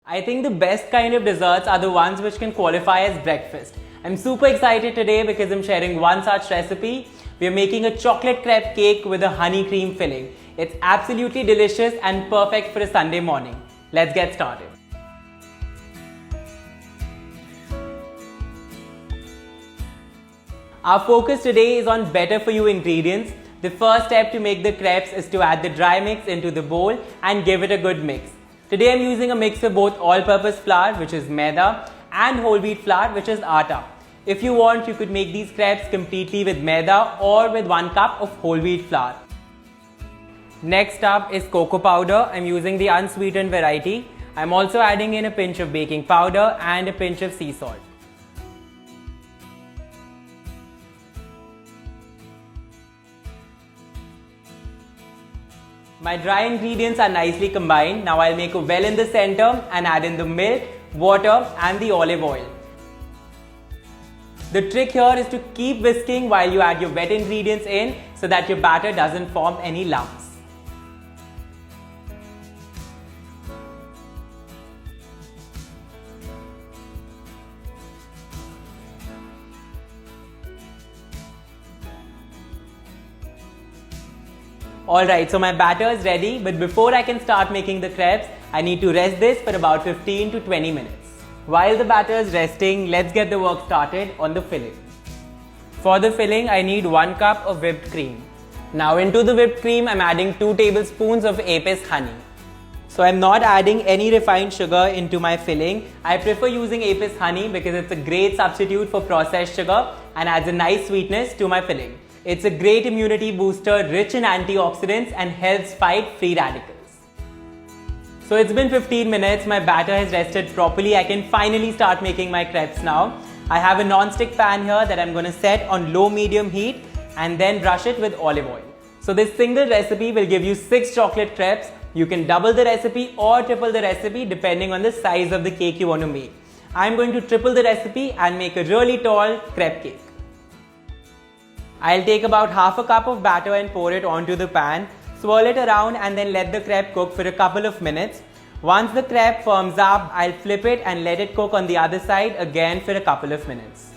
I think the best kind of desserts are the ones which can qualify as breakfast. I'm super excited today because I'm sharing one such recipe. We are making a chocolate crepe cake with a honey cream filling. It's absolutely delicious and perfect for a Sunday morning. Let's get started. Our focus today is on better for you ingredients. The first step to make the crepes is to add the dry mix into the bowl and give it a good mix. Today I'm using a mix of both all-purpose flour, which is maida, and whole wheat flour, which is atta. If you want, you could make these crepes completely with maida or with 1 cup of whole wheat flour. Next up is cocoa powder. I'm using the unsweetened variety. I'm also adding in a pinch of baking powder and a pinch of sea salt. My dry ingredients are nicely combined. Now I'll make a well in the center and add in the milk, water and the olive oil. The trick here is to keep whisking while you add your wet ingredients in so that your batter doesn't form any lumps. Alright, so my batter is ready, but before I can start making the crepes, I need to rest this for about 15 to 20 minutes. While the batter is resting, let's get the work started on the filling. For the filling, I need 1 cup of whipped cream. Now into the whipped cream, I'm adding 2 tablespoons of Apis honey. So I'm not adding any refined sugar into my filling. I prefer using Apis honey because it's a great substitute for processed sugar and adds a nice sweetness to my filling. It's a great immunity booster, rich in antioxidants and helps fight free radicals. So it's been 15 minutes, my batter has rested properly. I can finally start making my crepes now. I have a non-stick pan here that I'm going to set on low-medium heat and then brush it with olive oil. So this single recipe will give you 6 chocolate crepes. You can double the recipe or triple the recipe depending on the size of the cake you want to make. I'm going to triple the recipe and make a really tall crepe cake. I'll take about half a cup of batter and pour it onto the pan, swirl it around and then let the crepe cook for a couple of minutes. Once the crepe firms up, I'll flip it and let it cook on the other side again for a couple of minutes.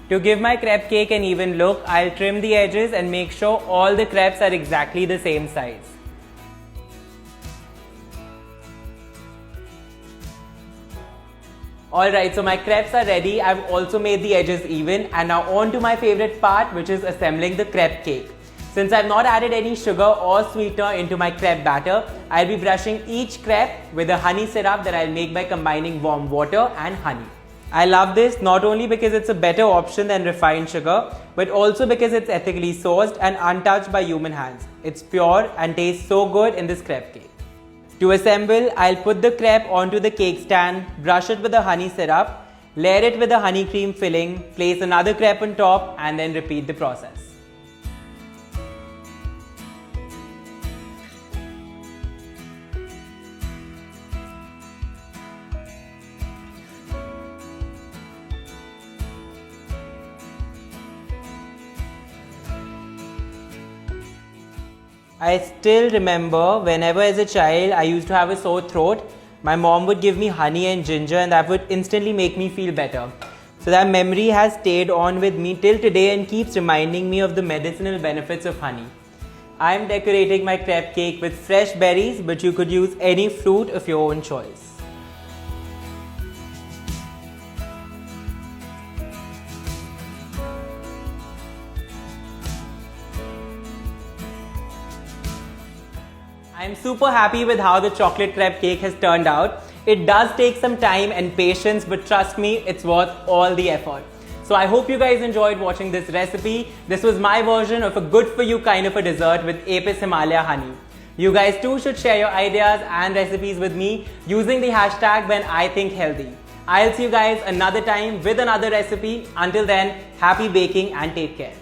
To give my crepe cake an even look, I'll trim the edges and make sure all the crepes are exactly the same size. Alright, so my crepes are ready. I've also made the edges even and now on to my favorite part, which is assembling the crepe cake. Since I've not added any sugar or sweetener into my crepe batter, I'll be brushing each crepe with a honey syrup that I'll make by combining warm water and honey. I love this not only because it's a better option than refined sugar, but also because it's ethically sourced and untouched by human hands. It's pure and tastes so good in this crepe cake. To assemble, I'll put the crepe onto the cake stand, brush it with the honey syrup, layer it with the honey cream filling, place another crepe on top and then repeat the process. I still remember whenever as a child I used to have a sore throat, my mom would give me honey and ginger and that would instantly make me feel better. So that memory has stayed on with me till today and keeps reminding me of the medicinal benefits of honey. I am decorating my crepe cake with fresh berries, but you could use any fruit of your own choice. I'm super happy with how the chocolate crepe cake has turned out. It does take some time and patience, but trust me, it's worth all the effort. So I hope you guys enjoyed watching this recipe. This was my version of a good for you kind of a dessert with Apis Himalaya honey. You guys too should share your ideas and recipes with me using the hashtag when I think healthy. I'll see you guys another time with another recipe. Until then, happy baking and take care.